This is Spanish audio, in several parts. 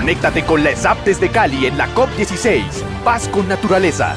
Conéctate con la ESAP desde Cali en la COP16. Paz con naturaleza.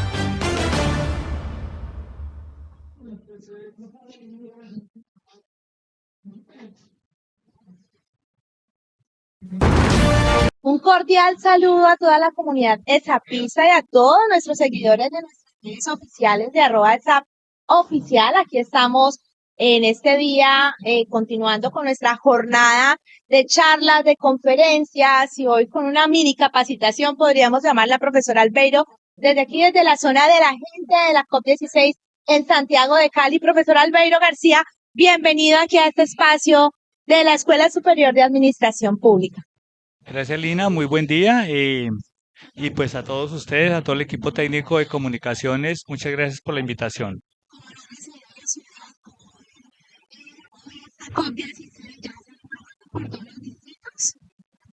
Un cordial saludo a toda la comunidad ESAPista y a todos nuestros seguidores de nuestras redes oficiales de @ESAP oficial. Aquí estamos en este día continuando con nuestra jornada de charlas, de conferencias y hoy con una mini capacitación, podríamos llamarla, profesora Albeiro, desde aquí, desde la zona de la gente de la COP16 en Santiago de Cali. Profesora Albeiro García, bienvenida aquí a este espacio de la Escuela Superior de Administración Pública. Gracias, Lina. Muy buen día. Y pues a todos ustedes, a todo el equipo técnico de comunicaciones, muchas gracias por la invitación.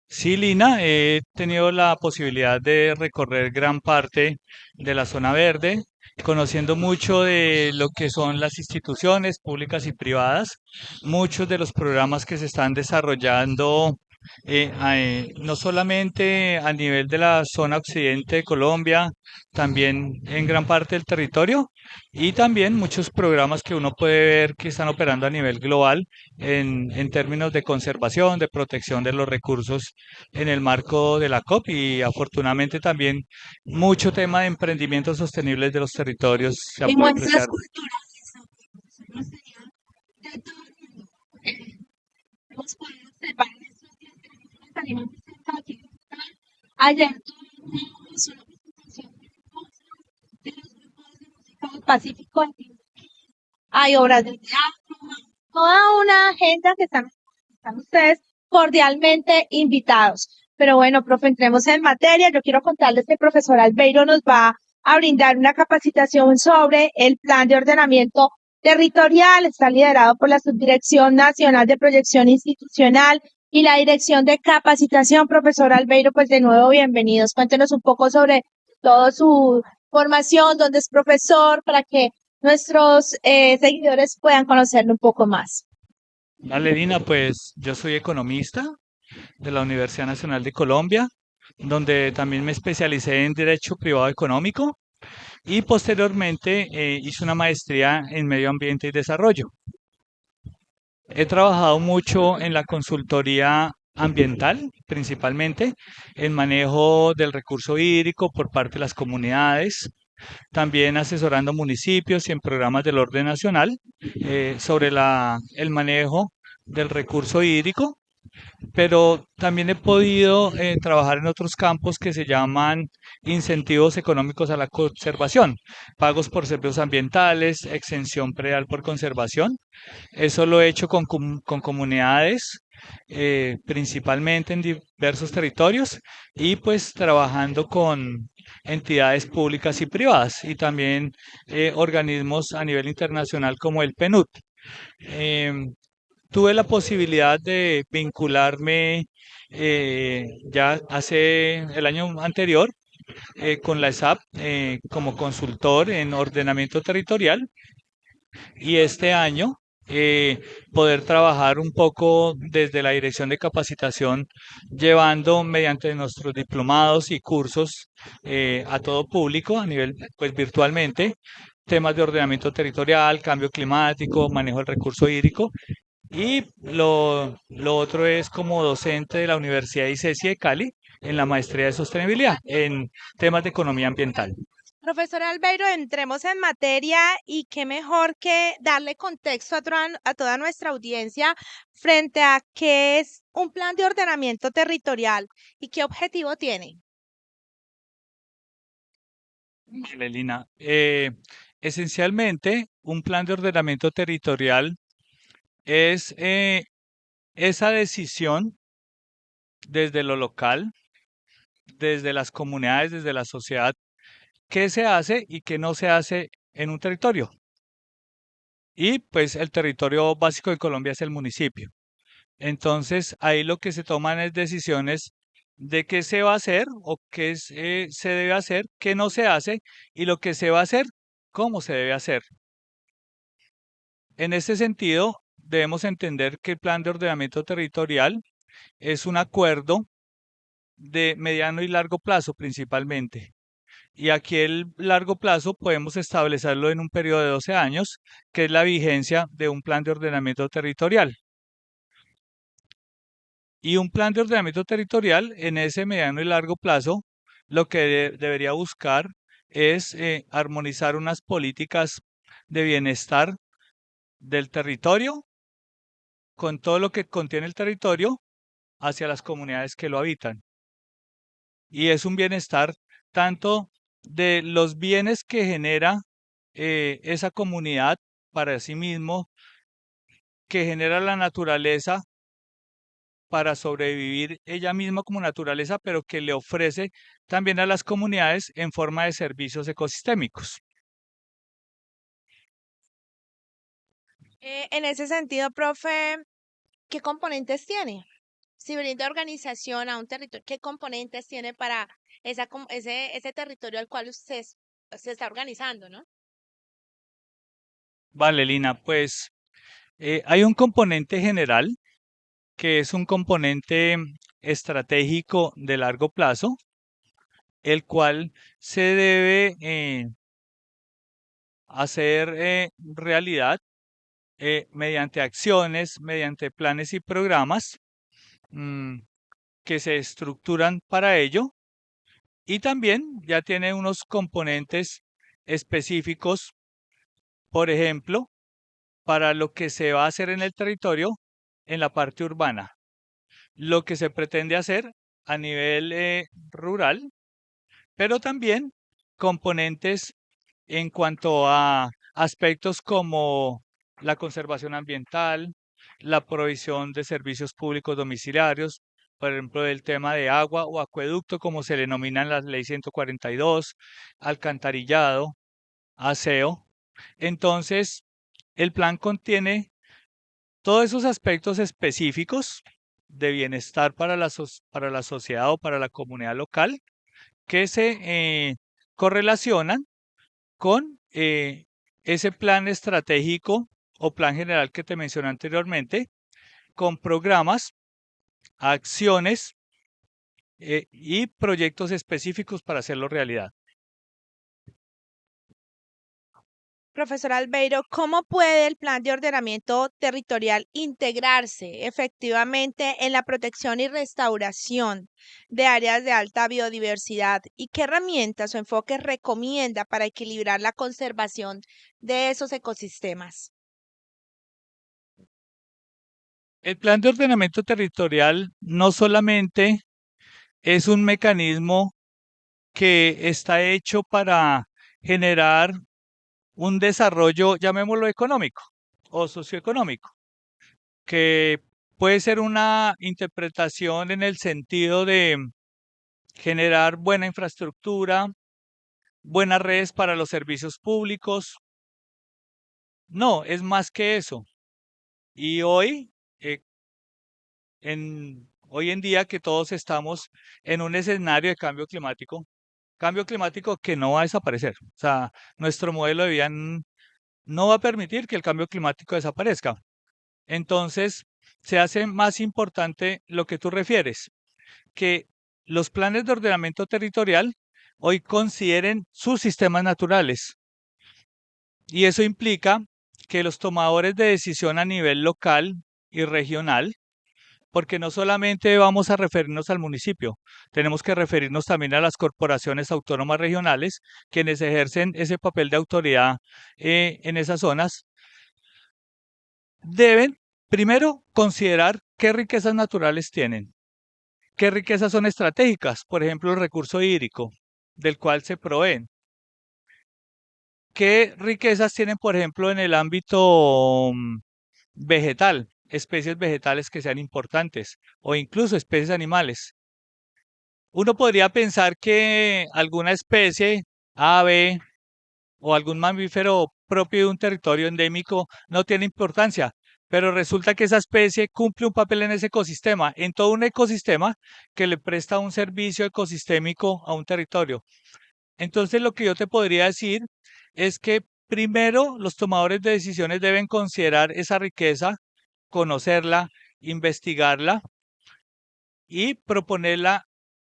Sí, Lina, he tenido la posibilidad de recorrer gran parte de la zona verde, conociendo mucho de lo que son las instituciones públicas y privadas, muchos de los programas que se están desarrollando, no solamente a nivel de la zona occidente de Colombia, también en gran parte del territorio, y también muchos programas que uno puede ver que están operando a nivel global en términos de conservación, de protección de los recursos en el marco de la COP y afortunadamente también mucho tema de emprendimientos sostenibles de los territorios se ha Y podido muestras apreciar. culturales de todo el mundo. Hemos podido observar en estos días que nosotros salimos de cerca aquí de Bogotá. Ayer tuvimos una presentación de los grupos de música del Pacífico Antioquia. Hay obras de teatro, toda una agenda que están ustedes cordialmente invitados. Pero bueno, profe, entremos en materia. Yo quiero contarles que el profesor Albeiro nos va a brindar una capacitación sobre el plan de ordenamiento territorial. Está liderado por la Subdirección Nacional de Proyección Institucional y la Dirección de Capacitación. Profesor Albeiro, pues de nuevo, bienvenidos. Cuéntenos un poco sobre toda su formación, dónde es profesor, para que nuestros seguidores puedan conocerlo un poco más. Vale, Dina, pues yo soy economista de la Universidad Nacional de Colombia, donde también me especialicé en Derecho Privado Económico y posteriormente hice una maestría en Medio Ambiente y Desarrollo. He trabajado mucho en la consultoría ambiental, principalmente en manejo del recurso hídrico por parte de las comunidades, también asesorando municipios y en programas del orden nacional sobre el manejo del recurso hídrico, pero también he podido trabajar en otros campos que se llaman incentivos económicos a la conservación, pagos por servicios ambientales, exención predial por conservación. Eso lo he hecho con comunidades, principalmente en diversos territorios y pues trabajando con entidades públicas y privadas y también organismos a nivel internacional como el PNUD. Em, Tuve la posibilidad de vincularme ya hace el año anterior con la ESAP como consultor en ordenamiento territorial y este año poder trabajar un poco desde la Dirección de Capacitación, llevando mediante nuestros diplomados y cursos a todo público a nivel pues virtualmente temas de ordenamiento territorial, cambio climático, manejo del recurso hídrico y lo otro es como docente de la Universidad ICESI de Cali en la maestría de sostenibilidad en temas de economía ambiental. Profesor Albeiro, entremos en materia y qué mejor que darle contexto a toda nuestra audiencia frente a qué es un plan de ordenamiento territorial y qué objetivo tiene. Vale, Lina. Esencialmente, un plan de ordenamiento territorial es esa decisión desde lo local, desde las comunidades, desde la sociedad, qué se hace y qué no se hace en un territorio. Y pues el territorio básico de Colombia es el municipio. Entonces, ahí lo que se toman es decisiones de qué se va a hacer o se debe hacer, qué no se hace y lo que se va a hacer, cómo se debe hacer. En este sentido, debemos entender que el plan de ordenamiento territorial es un acuerdo de mediano y largo plazo principalmente. Y aquí el largo plazo podemos establecerlo en un periodo de 12 años, que es la vigencia de un plan de ordenamiento territorial. Y un plan de ordenamiento territorial en ese mediano y largo plazo, lo que debería buscar es armonizar unas políticas de bienestar del territorio con todo lo que contiene el territorio hacia las comunidades que lo habitan. Y es un bienestar tanto de los bienes que genera esa comunidad para sí mismo, que genera la naturaleza para sobrevivir ella misma como naturaleza, pero que le ofrece también a las comunidades en forma de servicios ecosistémicos. En ese sentido, profe, ¿qué componentes tiene? Si brinda organización a un territorio, ¿qué componentes tiene para ese territorio al cual usted se está organizando, ¿no? Vale, Lina, pues hay un componente general que es un componente estratégico de largo plazo, el cual se debe hacer realidad mediante acciones, mediante planes y programas mm, que se estructuran para ello, y también ya tiene unos componentes específicos, por ejemplo, para lo que se va a hacer en el territorio en la parte urbana, lo que se pretende hacer a nivel rural, pero también componentes en cuanto a aspectos como la conservación ambiental, la provisión de servicios públicos domiciliarios, por ejemplo, el tema de agua o acueducto, como se le denomina en la ley 142, alcantarillado, aseo. Entonces, el plan contiene todos esos aspectos específicos de bienestar para para la sociedad o para la comunidad local que se correlacionan con ese plan estratégico o plan general que te mencioné anteriormente, con programas, acciones y proyectos específicos para hacerlo realidad. Profesor Albeiro, ¿cómo puede el plan de ordenamiento territorial integrarse efectivamente en la protección y restauración de áreas de alta biodiversidad? ¿Y qué herramientas o enfoques recomienda para equilibrar la conservación de esos ecosistemas? El plan de ordenamiento territorial no solamente es un mecanismo que está hecho para generar un desarrollo, llamémoslo económico o socioeconómico, que puede ser una interpretación en el sentido de generar buena infraestructura, buenas redes para los servicios públicos. No, es más que eso. Y eh, hoy en día que todos estamos en un escenario de cambio climático que no va a desaparecer. O sea, nuestro modelo de vida no va a permitir que el cambio climático desaparezca. Entonces, se hace más importante lo que tú refieres, que los planes de ordenamiento territorial hoy consideren sus sistemas naturales. Y eso implica que los tomadores de decisión a nivel local y regional, porque no solamente vamos a referirnos al municipio, tenemos que referirnos también a las corporaciones autónomas regionales, quienes ejercen ese papel de autoridad en esas zonas, deben primero considerar qué riquezas naturales tienen, qué riquezas son estratégicas, por ejemplo, el recurso hídrico del cual se proveen. ¿Qué riquezas tienen, por ejemplo, en el ámbito vegetal? Especies vegetales que sean importantes o incluso especies animales. Uno podría pensar que alguna especie, ave o algún mamífero propio de un territorio endémico no tiene importancia, pero resulta que esa especie cumple un papel en ese ecosistema, en todo un ecosistema que le presta un servicio ecosistémico a un territorio. Entonces, lo que yo te podría decir es que primero los tomadores de decisiones deben considerar esa riqueza, conocerla, investigarla y proponerla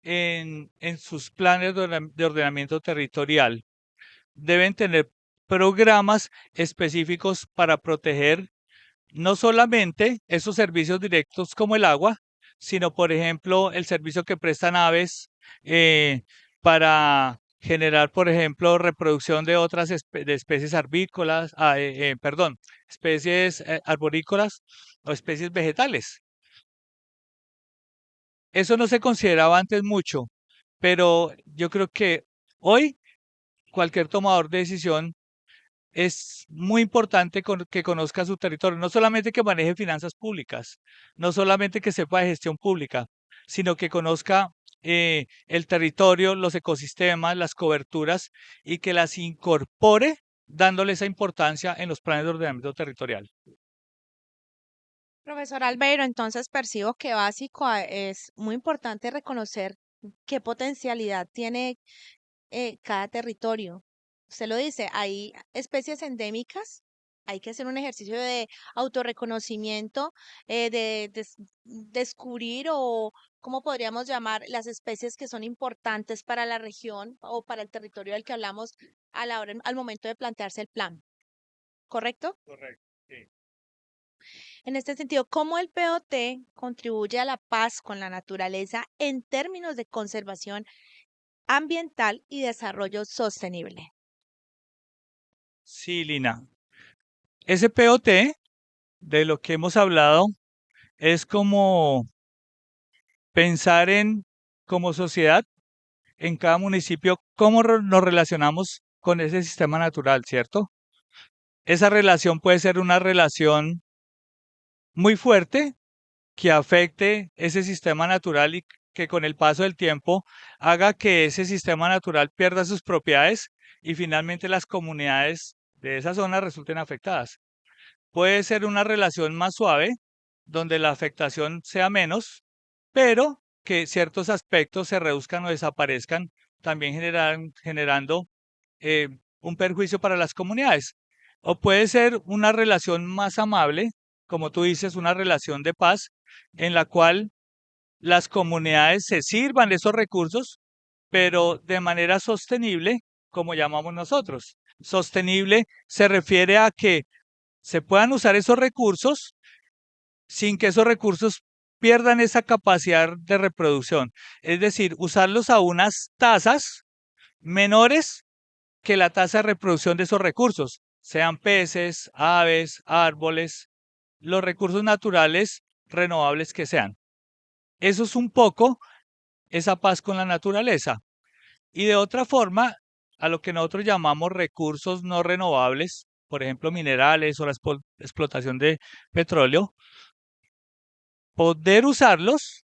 en sus planes de ordenamiento territorial. Deben tener programas específicos para proteger no solamente esos servicios directos como el agua, sino, por ejemplo, el servicio que prestan aves eh, para generar, por ejemplo, reproducción de otras de especies arbícolas, perdón, especies arborícolas o especies vegetales. Eso no se consideraba antes mucho, pero yo creo que hoy cualquier tomador de decisión es muy importante que conozca su territorio, no solamente que maneje finanzas públicas, no solamente que sepa de gestión pública, sino que conozca el territorio, los ecosistemas, las coberturas y que las incorpore dándole esa importancia en los planes de ordenamiento territorial. Profesor Albeiro, entonces percibo que básico es muy importante reconocer qué potencialidad tiene cada territorio. Usted lo dice, hay especies endémicas, hay que hacer un ejercicio de autorreconocimiento, descubrir o, ¿cómo podríamos llamar? Las especies que son importantes para la región o para el territorio del que hablamos a la hora, al momento de plantearse el plan, ¿correcto? Correcto. Sí. En este sentido, ¿cómo el POT contribuye a la paz con la naturaleza en términos de conservación ambiental y desarrollo sostenible? Sí, Lina. Ese POT de lo que hemos hablado es como pensar en, como sociedad, en cada municipio, cómo nos relacionamos con ese sistema natural, ¿cierto? Esa relación puede ser una relación muy fuerte que afecte ese sistema natural y que con el paso del tiempo haga que ese sistema natural pierda sus propiedades y finalmente las comunidades de esa zona resulten afectadas. Puede ser una relación más suave, donde la afectación sea menos, pero que ciertos aspectos se reduzcan o desaparezcan, también generando eh, un perjuicio para las comunidades. O puede ser una relación más amable, como tú dices, una relación de paz, en la cual las comunidades se sirvan de esos recursos, pero de manera sostenible, como llamamos nosotros. Sostenible se refiere a que se puedan usar esos recursos sin que esos recursos pierdan esa capacidad de reproducción. Es decir, usarlos a unas tasas menores que la tasa de reproducción de esos recursos, sean peces, aves, árboles, los recursos naturales renovables que sean. Eso es un poco esa paz con la naturaleza. Y de otra forma, a lo que nosotros llamamos recursos no renovables, por ejemplo, minerales o la explotación de petróleo, poder usarlos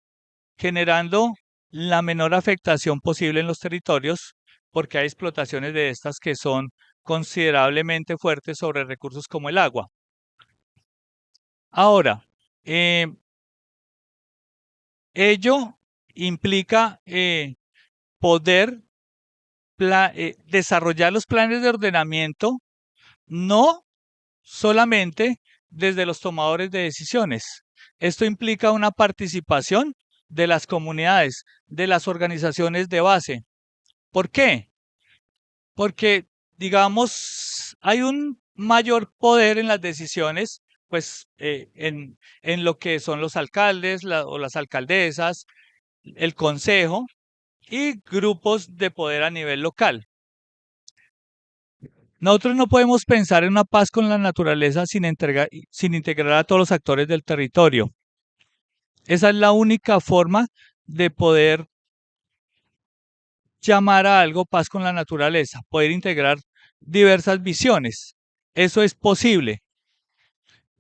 generando la menor afectación posible en los territorios, porque hay explotaciones de estas que son considerablemente fuertes sobre recursos como el agua. Ahora, ello implica poder desarrollar los planes de ordenamiento no solamente desde los tomadores de decisiones. Esto implica una participación de las comunidades, de las organizaciones de base. ¿Por qué? Porque, digamos, hay un mayor poder en las decisiones, pues en lo que son los alcaldes o las alcaldesas, el consejo y grupos de poder a nivel local. Nosotros no podemos pensar en una paz con la naturaleza sin integrar a todos los actores del territorio. Esa es la única forma de poder llamar a algo paz con la naturaleza, poder integrar diversas visiones. Eso es posible.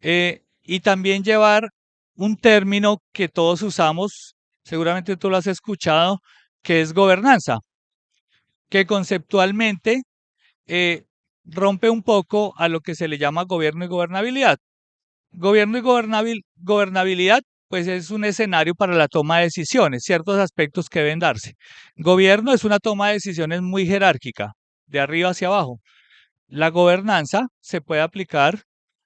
Y también llevar un término que todos usamos, seguramente tú lo has escuchado, que es gobernanza, que conceptualmente rompe un poco a lo que se le llama gobierno y gobernabilidad. Gobierno y gobernabilidad, pues es un escenario para la toma de decisiones, ciertos aspectos que deben darse. Gobierno es una toma de decisiones muy jerárquica, de arriba hacia abajo. La gobernanza se puede aplicar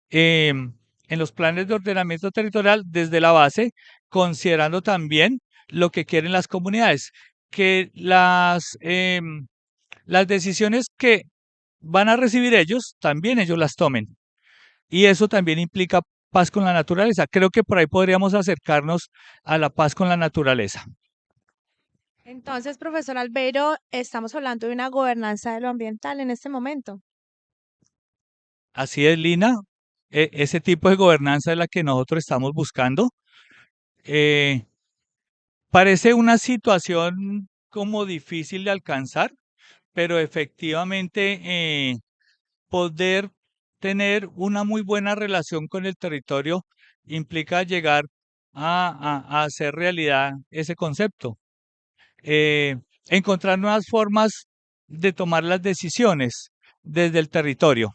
en los planes de ordenamiento territorial desde la base, considerando también lo que quieren las comunidades. que las decisiones que van a recibir ellos, también ellos las tomen. Y eso también implica paz con la naturaleza. Creo que por ahí podríamos acercarnos a la paz con la naturaleza. Entonces, profesor Albeiro, estamos hablando de una gobernanza de lo ambiental en este momento. Así es, Lina. Ese tipo de gobernanza es la que nosotros estamos buscando. Eh, Parece una situación como difícil de alcanzar, pero efectivamente poder tener una muy buena relación con el territorio implica llegar a hacer realidad ese concepto. Eh, Encontrar nuevas formas de tomar las decisiones desde el territorio.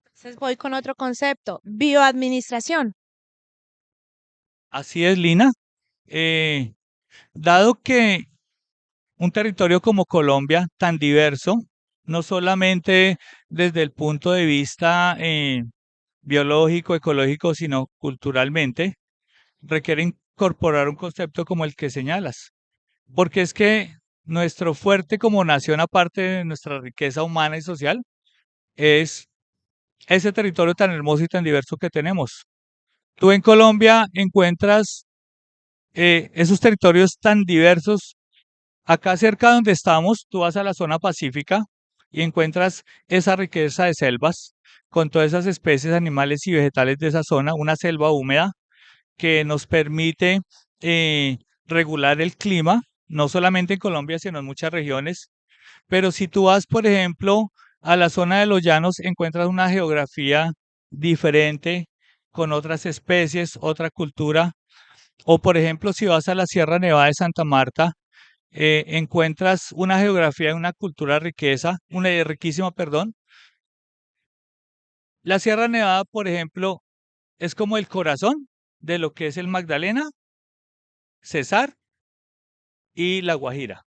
Entonces voy con otro concepto, bioadministración. Así es, Lina. Eh, Dado que un territorio como Colombia, tan diverso, no solamente desde el punto de vista biológico, ecológico, sino culturalmente, requiere incorporar un concepto como el que señalas. Porque es que nuestro fuerte como nación, aparte de nuestra riqueza humana y social, es ese territorio tan hermoso y tan diverso que tenemos. Tú en Colombia encuentras esos territorios tan diversos. Acá cerca donde estamos, tú vas a la zona pacífica y encuentras esa riqueza de selvas con todas esas especies animales y vegetales de esa zona, una selva húmeda que nos permite eh, regular el clima, no solamente en Colombia, sino en muchas regiones. Pero si tú vas, por ejemplo, a la zona de los llanos, encuentras una geografía diferente, con otras especies, otra cultura. O, por ejemplo, si vas a la Sierra Nevada de Santa Marta, encuentras una geografía y una cultura riquísima, perdón. La Sierra Nevada, por ejemplo, es como el corazón de lo que es el Magdalena, Cesar y La Guajira.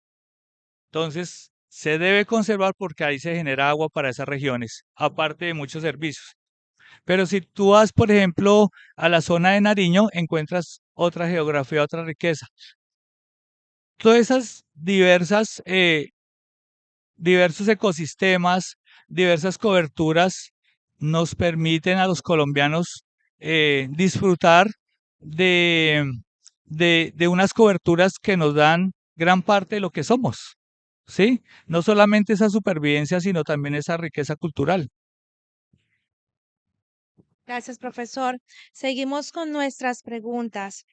Entonces, se debe conservar porque ahí se genera agua para esas regiones, aparte de muchos servicios. Pero si tú vas, por ejemplo, a la zona de Nariño, encuentras otra geografía, otra riqueza. Todas esas diversos ecosistemas, diversas coberturas nos permiten a los colombianos disfrutar de, de unas coberturas que nos dan gran parte de lo que somos, ¿sí? No solamente esa supervivencia, sino también esa riqueza cultural. Gracias, profesor. Seguimos con nuestras preguntas.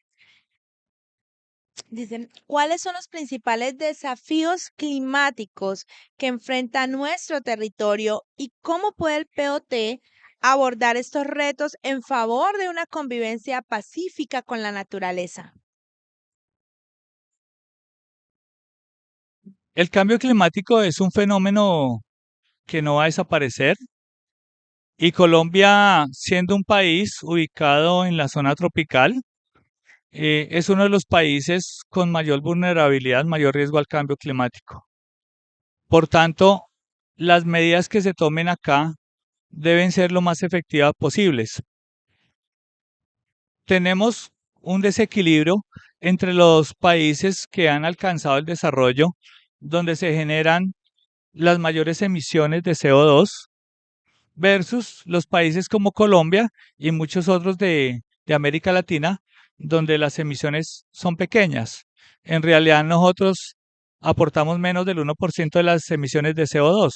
Dicen, ¿cuáles son los principales desafíos climáticos que enfrenta nuestro territorio y cómo puede el POT abordar estos retos en favor de una convivencia pacífica con la naturaleza? El cambio climático es un fenómeno que no va a desaparecer y Colombia, siendo un país ubicado en la zona tropical, es uno de los países con mayor vulnerabilidad, mayor riesgo al cambio climático. Por tanto, las medidas que se tomen acá deben ser lo más efectivas posibles. Tenemos un desequilibrio entre los países que han alcanzado el desarrollo, donde se generan las mayores emisiones de CO2, versus los países como Colombia y muchos otros de América Latina, donde las emisiones son pequeñas. En realidad nosotros aportamos menos del 1% de las emisiones de CO2.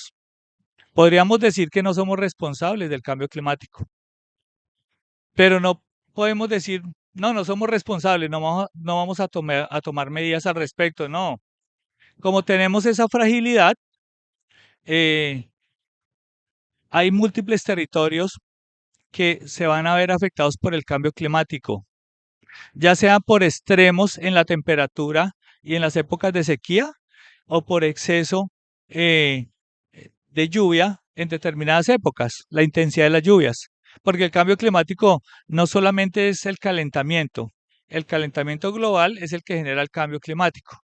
Podríamos decir que no somos responsables del cambio climático, pero no podemos decir, no, no somos responsables, no vamos a tomar medidas al respecto. No, como tenemos esa fragilidad, eh, hay múltiples territorios que se van a ver afectados por el cambio climático, ya sea por extremos en la temperatura y en las épocas de sequía o por exceso eh, de lluvia en determinadas épocas, la intensidad de las lluvias. Porque el cambio climático no solamente es el calentamiento global es el que genera el cambio climático.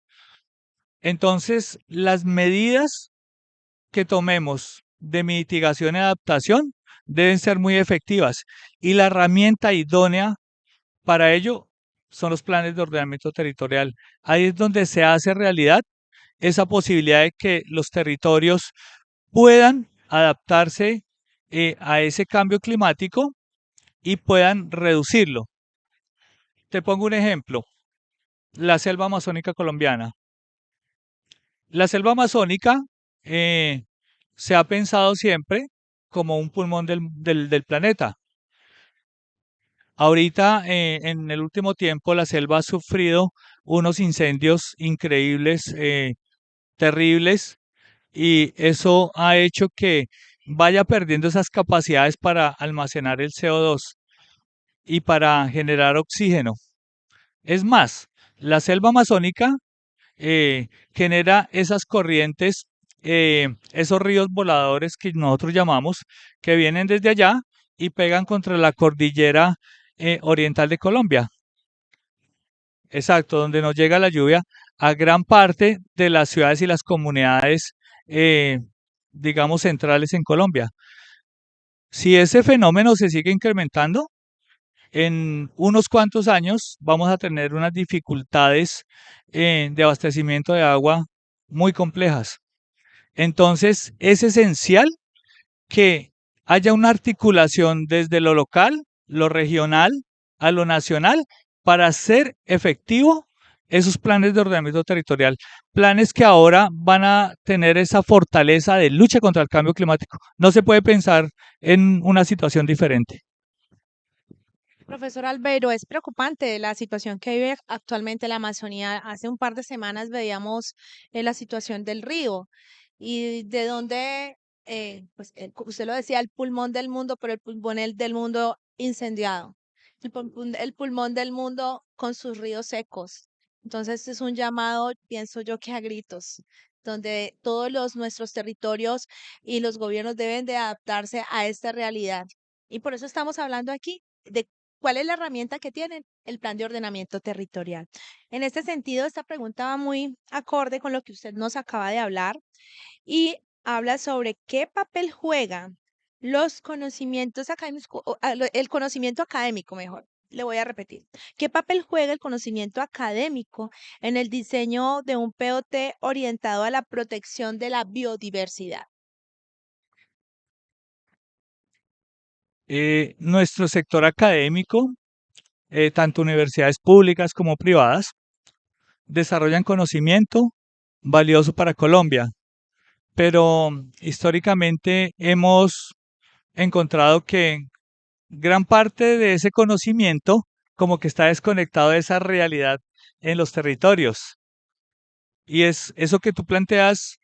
Entonces, las medidas que tomemos de mitigación y adaptación deben ser muy efectivas y la herramienta idónea para ello son los planes de ordenamiento territorial. Ahí es donde se hace realidad esa posibilidad de que los territorios puedan adaptarse a ese cambio climático y puedan reducirlo. Te pongo un ejemplo, la selva amazónica colombiana. La selva amazónica se ha pensado siempre como un pulmón del planeta. Ahorita, en el último tiempo, la selva ha sufrido unos incendios increíbles, terribles, y eso ha hecho que vaya perdiendo esas capacidades para almacenar el CO2 y para generar oxígeno. Es más, la selva amazónica genera esas corrientes, esos ríos voladores que nosotros llamamos, que vienen desde allá y pegan contra la cordillera oriental de Colombia. Exacto, donde nos llega la lluvia a gran parte de las ciudades y las comunidades, eh, digamos, centrales en Colombia. Si ese fenómeno se sigue incrementando, en unos cuantos años vamos a tener unas dificultades de abastecimiento de agua muy complejas. Entonces, es esencial que haya una articulación desde lo local, lo regional, a lo nacional, para hacer efectivo esos planes de ordenamiento territorial, planes que ahora van a tener esa fortaleza de lucha contra el cambio climático. No se puede pensar en una situación diferente. Profesor Albeiro, es preocupante la situación que vive actualmente la Amazonía. Hace un par de semanas veíamos la situación del río y de donde, pues usted lo decía, el pulmón del mundo, pero el pulmón del mundo incendiado, el pulmón del mundo con sus ríos secos. Entonces es un llamado, pienso yo, que a gritos, donde todos nuestros territorios y los gobiernos deben de adaptarse a esta realidad. Y por eso estamos hablando aquí de ¿cuál es la herramienta que tienen? El plan de ordenamiento territorial. En este sentido, esta pregunta va muy acorde con lo que usted nos acaba de hablar y habla sobre qué papel juegan los conocimientos académicos, el conocimiento académico, mejor. Le voy a repetir. ¿Qué papel juega el conocimiento académico en el diseño de un POT orientado a la protección de la biodiversidad? Nuestro sector académico, tanto universidades públicas como privadas, desarrollan conocimiento valioso para Colombia, pero históricamente hemos encontrado que gran parte de ese conocimiento como que está desconectado de esa realidad en los territorios. Y es eso que tú planteas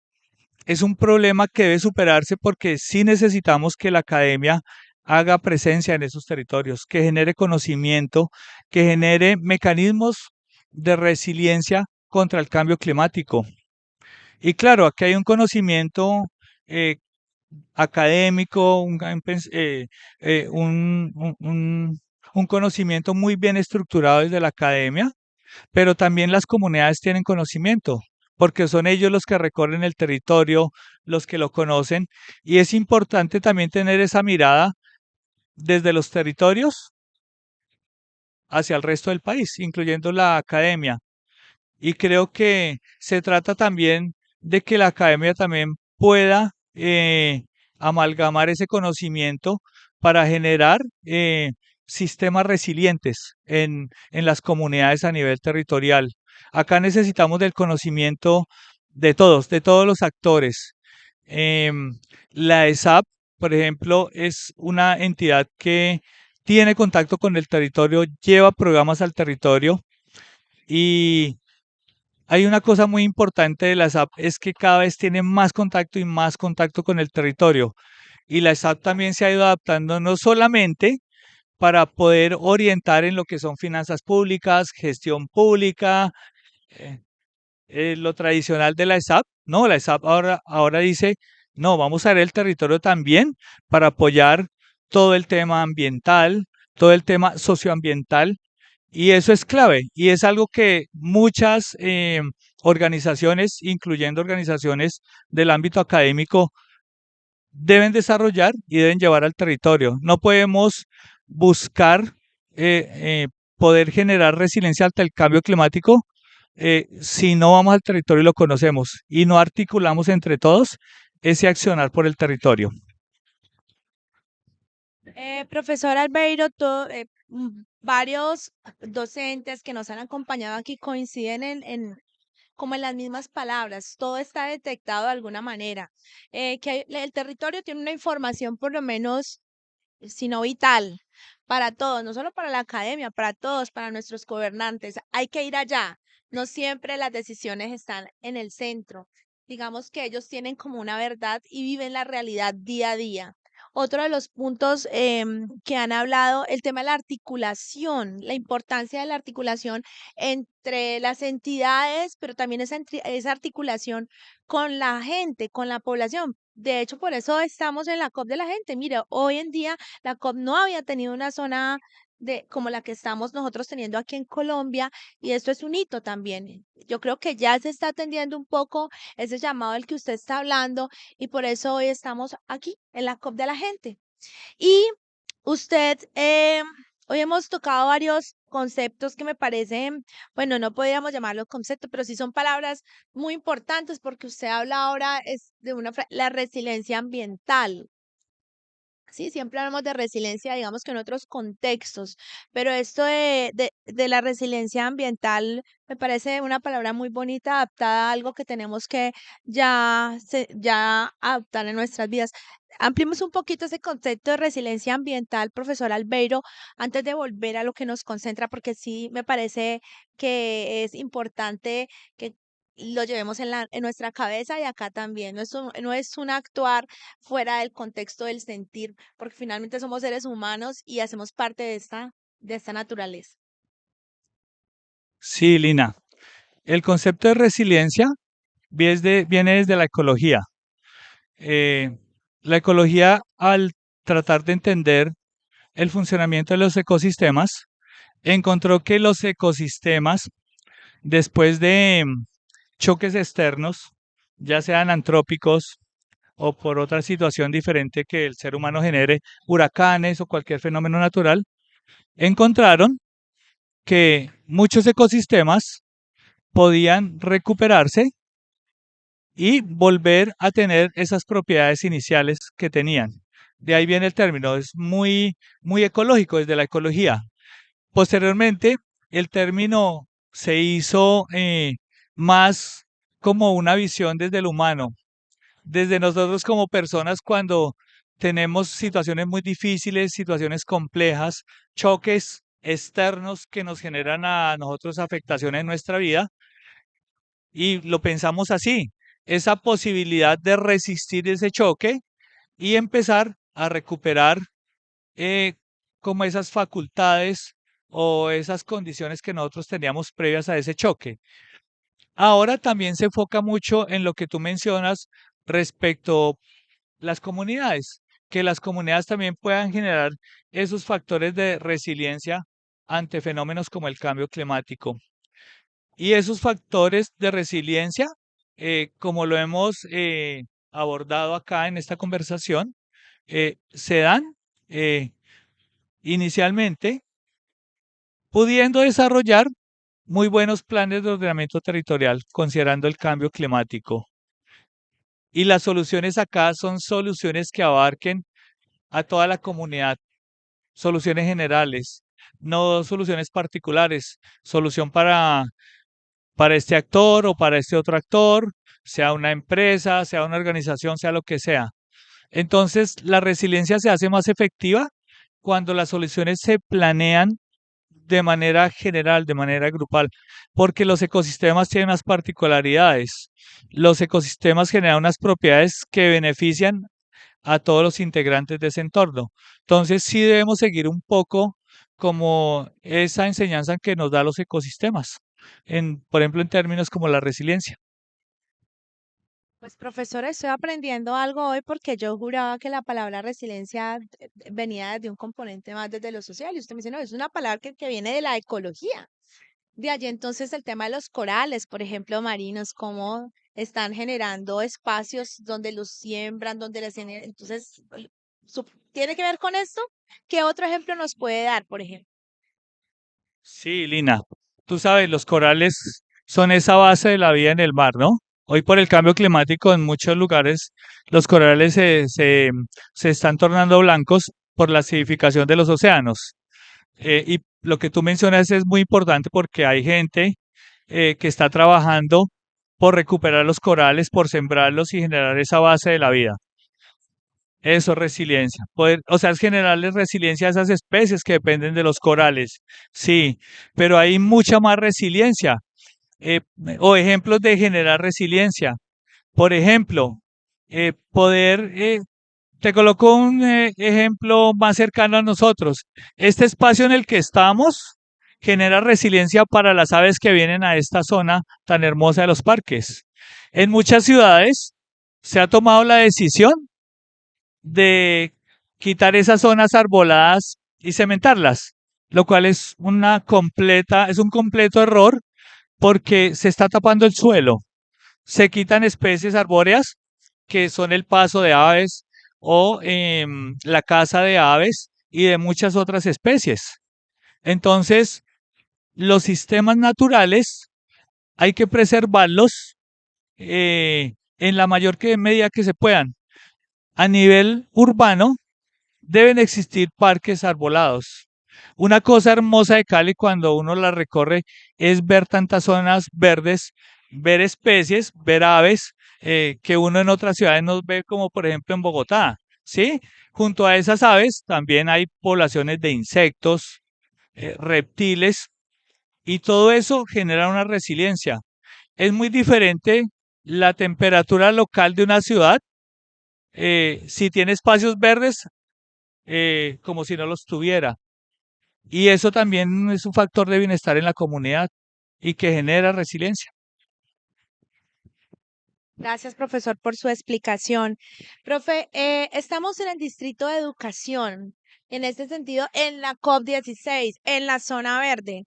es un problema que debe superarse porque sí necesitamos que la academia haga presencia en esos territorios, que genere conocimiento, que genere mecanismos de resiliencia contra el cambio climático. Y claro, aquí hay un conocimiento eh, académico, un conocimiento muy bien estructurado desde la academia, pero también las comunidades tienen conocimiento, porque son ellos los que recorren el territorio, los que lo conocen, y es importante también tener esa mirada desde los territorios hacia el resto del país, incluyendo la academia. Y creo que se trata también de que la academia también pueda amalgamar ese conocimiento para generar sistemas resilientes en las comunidades a nivel territorial. Acá necesitamos del conocimiento de todos los actores. La ESAP, por ejemplo, es una entidad que tiene contacto con el territorio, lleva programas al territorio y hay una cosa muy importante de la SAP, es que cada vez tiene más contacto y más contacto con el territorio. Y la SAP también se ha ido adaptando no solamente para poder orientar en lo que son finanzas públicas, gestión pública, eh, lo tradicional de la SAP. No, la SAP ahora dice, no, vamos a ver el territorio también para apoyar todo el tema ambiental, todo el tema socioambiental y eso es clave y es algo que muchas organizaciones, incluyendo organizaciones del ámbito académico, deben desarrollar y deben llevar al territorio. No podemos buscar poder generar resiliencia ante el cambio climático si no vamos al territorio y lo conocemos y no articulamos entre todos ese accionar por el territorio. Profesor Albeiro, varios docentes que nos han acompañado aquí coinciden como en las mismas palabras, todo está detectado de alguna manera. El territorio tiene una información por lo menos, sino vital, para todos, no solo para la academia, para todos, para nuestros gobernantes. Hay que ir allá. No siempre las decisiones están en el centro. Digamos que ellos tienen como una verdad y viven la realidad día a día. Otro de los puntos que han hablado, el tema de la articulación, la importancia de la articulación entre las entidades, pero también esa articulación con la gente, con la población. De hecho, por eso estamos en la COP de la gente. Mira, hoy en día la COP no había tenido una zona como la que estamos nosotros teniendo aquí en Colombia, y esto es un hito también. Yo creo que ya se está atendiendo un poco ese llamado del que usted está hablando, y por eso hoy estamos aquí en la COP de la gente. Y usted, hoy hemos tocado varios conceptos que me parecen, bueno, no podríamos llamarlos conceptos, pero sí son palabras muy importantes, porque usted habla ahora es de la resiliencia ambiental. Sí, siempre hablamos de resiliencia, digamos que en otros contextos, pero esto de la resiliencia ambiental me parece una palabra muy bonita, adaptada a algo que tenemos que ya adaptar en nuestras vidas. Ampliemos un poquito ese concepto de resiliencia ambiental, profesor Albeiro, antes de volver a lo que nos concentra, porque sí me parece que es importante que lo llevemos en nuestra cabeza y acá también. No es un actuar fuera del contexto del sentir, porque finalmente somos seres humanos y hacemos parte de esta naturaleza. Sí, Lina, el concepto de resiliencia viene desde la ecología. Eh, la ecología, al tratar de entender el funcionamiento de los ecosistemas, encontró que los ecosistemas, después de choques externos, ya sean antrópicos o por otra situación diferente que el ser humano genere, huracanes o cualquier fenómeno natural, encontraron que muchos ecosistemas podían recuperarse y volver a tener esas propiedades iniciales que tenían. De ahí viene el término, es muy ecológico desde la ecología. Posteriormente, el término se hizo más como una visión desde el humano, desde nosotros como personas cuando tenemos situaciones muy difíciles, situaciones complejas, choques externos que nos generan a nosotros afectaciones en nuestra vida, y lo pensamos así, esa posibilidad de resistir ese choque y empezar a recuperar eh, como esas facultades o esas condiciones que nosotros teníamos previas a ese choque. Ahora también se enfoca mucho en lo que tú mencionas respecto las comunidades, que las comunidades también puedan generar esos factores de resiliencia ante fenómenos como el cambio climático. Y esos factores de resiliencia, como lo hemos abordado acá en esta conversación, se dan eh, inicialmente pudiendo desarrollar muy buenos planes de ordenamiento territorial considerando el cambio climático. Y las soluciones acá son soluciones que abarquen a toda la comunidad, soluciones generales, no soluciones particulares, solución para este actor o para este otro actor, sea una empresa, sea una organización, sea lo que sea. Entonces, la resiliencia se hace más efectiva cuando las soluciones se planean de manera general, de manera grupal, porque los ecosistemas tienen unas particularidades. Los ecosistemas generan unas propiedades que benefician a todos los integrantes de ese entorno. Entonces, sí debemos seguir un poco como esa enseñanza que nos da los ecosistemas, por ejemplo, en términos como la resiliencia. Pues profesor, estoy aprendiendo algo hoy, porque yo juraba que la palabra resiliencia venía desde un componente más desde lo social, y usted me dice, no, es una palabra que viene de la ecología. De allí entonces el tema de los corales, por ejemplo, marinos, cómo están generando espacios donde los siembran, donde les entonces, ¿tiene que ver con esto? ¿Qué otro ejemplo nos puede dar, por ejemplo? Sí, Lina, tú sabes, los corales son esa base de la vida en el mar, ¿no? Hoy por el cambio climático en muchos lugares los corales se están tornando blancos por la acidificación de los océanos. Y lo que tú mencionas es muy importante porque hay gente que está trabajando por recuperar los corales, por sembrarlos y generar esa base de la vida. Eso es resiliencia. Poder, o sea, es generarles resiliencia a esas especies que dependen de los corales. Sí, pero hay mucha más resiliencia eh, o ejemplos de generar resiliencia. Por ejemplo, poder, te coloco un ejemplo más cercano a nosotros. Este espacio en el que estamos genera resiliencia para las aves que vienen a esta zona tan hermosa de los parques. En muchas ciudades se ha tomado la decisión de quitar esas zonas arboladas y cementarlas, lo cual es un completo error porque se está tapando el suelo. Se quitan especies arbóreas que son el paso de aves o la caza de aves y de muchas otras especies. Entonces, los sistemas naturales hay que preservarlos en la medida que se puedan. A nivel urbano, deben existir parques arbolados. Una cosa hermosa de Cali cuando uno la recorre es ver tantas zonas verdes, ver especies, ver aves que uno en otras ciudades no ve, como por ejemplo en Bogotá, ¿sí? Junto a esas aves también hay poblaciones de insectos, reptiles, y todo eso genera una resiliencia. Es muy diferente la temperatura local de una ciudad si tiene espacios verdes como si no los tuviera. Y eso también es un factor de bienestar en la comunidad y que genera resiliencia. Gracias, profesor, por su explicación. Profe, estamos en el Distrito de Educación, en este sentido, en la COP16, en la zona verde.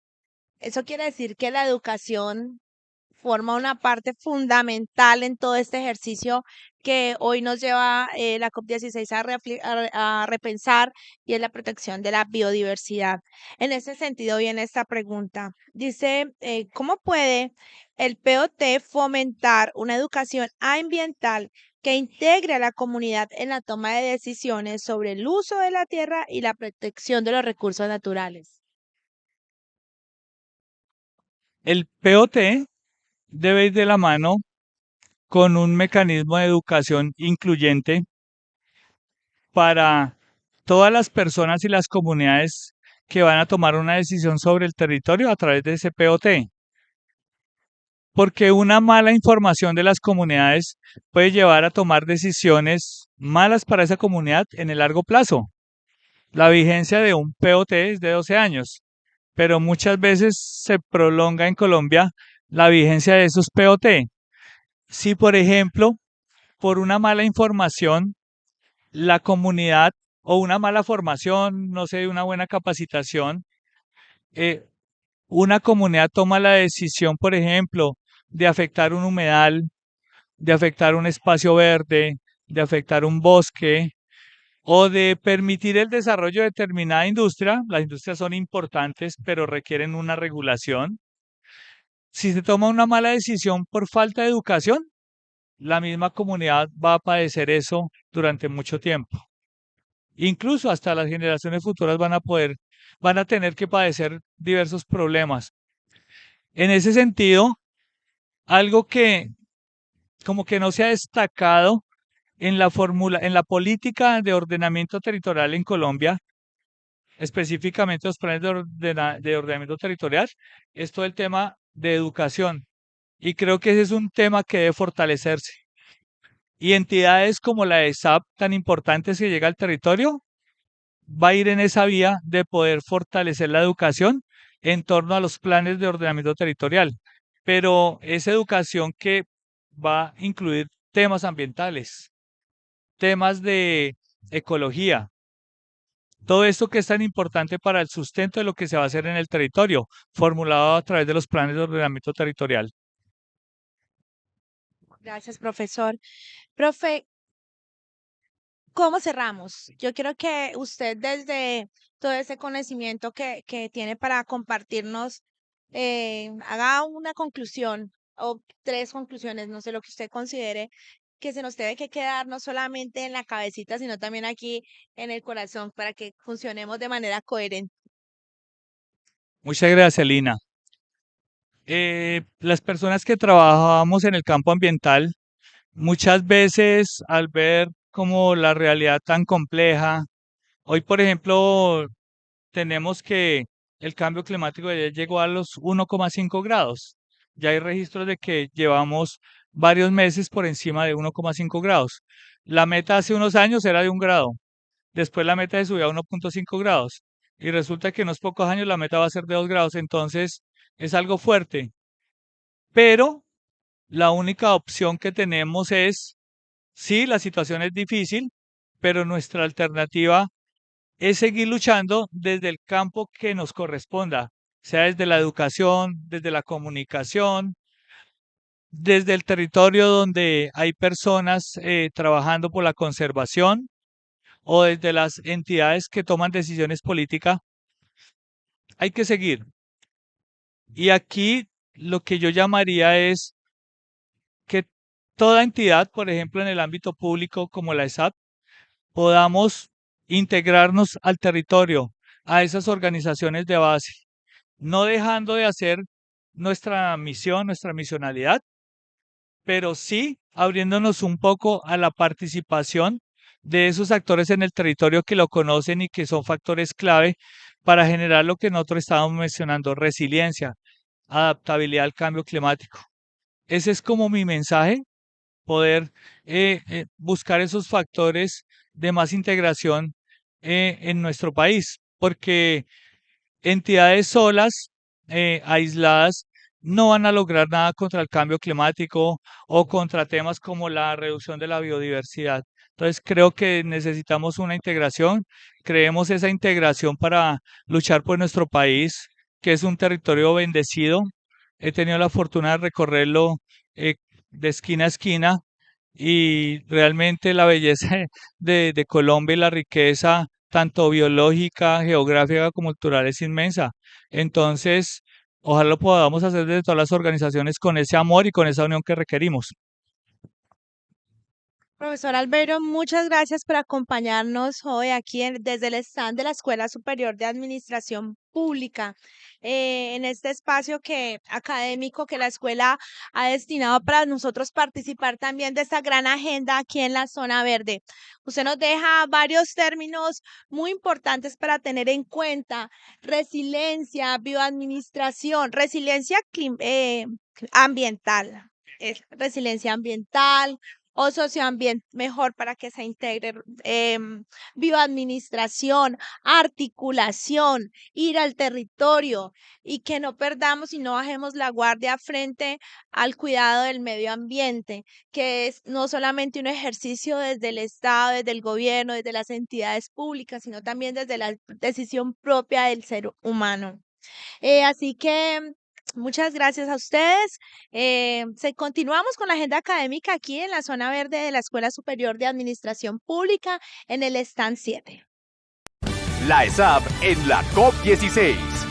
Eso quiere decir que la educación forma una parte fundamental en todo este ejercicio que hoy nos lleva la COP16 a repensar y es la protección de la biodiversidad. En ese sentido viene esta pregunta. Dice, ¿cómo puede el POT fomentar una educación ambiental que integre a la comunidad en la toma de decisiones sobre el uso de la tierra y la protección de los recursos naturales? El POT debe ir de la mano con un mecanismo de educación incluyente para todas las personas y las comunidades que van a tomar una decisión sobre el territorio a través de ese POT. Porque una mala información de las comunidades puede llevar a tomar decisiones malas para esa comunidad en el largo plazo. La vigencia de un POT es de 12 años, pero muchas veces se prolonga en Colombia la vigencia de esos POT. Si, por ejemplo, por una mala información, la comunidad o una mala formación, no sé, una buena capacitación, eh, una comunidad toma la decisión, por ejemplo, de afectar un humedal, de afectar un espacio verde, de afectar un bosque o de permitir el desarrollo de determinada industria. Las industrias son importantes, pero requieren una regulación. Si se toma una mala decisión por falta de educación, la misma comunidad va a padecer eso durante mucho tiempo. Incluso hasta las generaciones futuras van a tener que padecer diversos problemas. En ese sentido, algo que como que no se ha destacado en la política de ordenamiento territorial en Colombia, específicamente los planes de ordenamiento territorial, es todo el tema de educación. Y creo que ese es un tema que debe fortalecerse. Y entidades como la ESAP, tan importantes que llega al territorio, va a ir en esa vía de poder fortalecer la educación en torno a los planes de ordenamiento territorial. Pero es educación que va a incluir temas ambientales, temas de ecología, todo esto que es tan importante para el sustento de lo que se va a hacer en el territorio, formulado a través de los planes de ordenamiento territorial. Gracias, profesor. Profe, ¿Cómo cerramos? Yo quiero que usted desde todo ese conocimiento que tiene para compartirnos, haga una conclusión o tres conclusiones, no sé lo que usted considere, que se nos debe que quedar no solamente en la cabecita, sino también aquí en el corazón para que funcionemos de manera coherente. Muchas gracias, Lina. Las personas que trabajamos en el campo ambiental, muchas veces al ver como la realidad tan compleja, hoy por ejemplo tenemos que el cambio climático ya llegó a los 1,5 grados. Ya hay registros de que llevamos varios meses por encima de 1,5 grados. La meta hace unos años era de 1 grado. Después la meta se subió a 1,5 grados. Y resulta que en unos pocos años la meta va a ser de 2 grados. Entonces es algo fuerte. Pero la única opción que tenemos es, sí, la situación es difícil, pero nuestra alternativa es seguir luchando desde el campo que nos corresponda, sea desde la educación, desde la comunicación, desde el territorio donde hay personas trabajando por la conservación o desde las entidades que toman decisiones políticas. Hay que seguir. Y aquí lo que yo llamaría es que toda entidad, por ejemplo, en el ámbito público como la ESAP, podamos integrarnos al territorio, a esas organizaciones de base, no dejando de hacer nuestra misión, nuestra misionalidad, pero sí abriéndonos un poco a la participación de esos actores en el territorio que lo conocen y que son factores clave para generar lo que nosotros estábamos mencionando, resiliencia, adaptabilidad al cambio climático. Ese es como mi mensaje, poder buscar esos factores de más integración en nuestro país, porque entidades solas, aisladas, no van a lograr nada contra el cambio climático o contra temas como la reducción de la biodiversidad. Entonces creo que necesitamos una integración, creemos esa integración para luchar por nuestro país, que es un territorio bendecido. He tenido la fortuna de recorrerlo eh, de esquina a esquina y realmente la belleza de Colombia y la riqueza, tanto biológica, geográfica como cultural, es inmensa. Entonces, ojalá lo podamos hacer desde todas las organizaciones con ese amor y con esa unión que requerimos. Profesor Albeiro, muchas gracias por acompañarnos hoy aquí desde el stand de la Escuela Superior de Administración Pública, en este espacio académico que la escuela ha destinado para nosotros participar también de esta gran agenda aquí en la zona verde. Usted nos deja varios términos muy importantes para tener en cuenta: resiliencia, bioadministración, ambiental, resiliencia ambiental o socioambiente mejor para que se integre, bioadministración, articulación, ir al territorio y que no perdamos y no bajemos la guardia frente al cuidado del medio ambiente, que es no solamente un ejercicio desde el Estado, desde el gobierno, desde las entidades públicas, sino también desde la decisión propia del ser humano. Así que muchas gracias a ustedes. Continuamos con la agenda académica aquí en la zona verde de la Escuela Superior de Administración Pública en el stand 7. La ESAP en la COP16.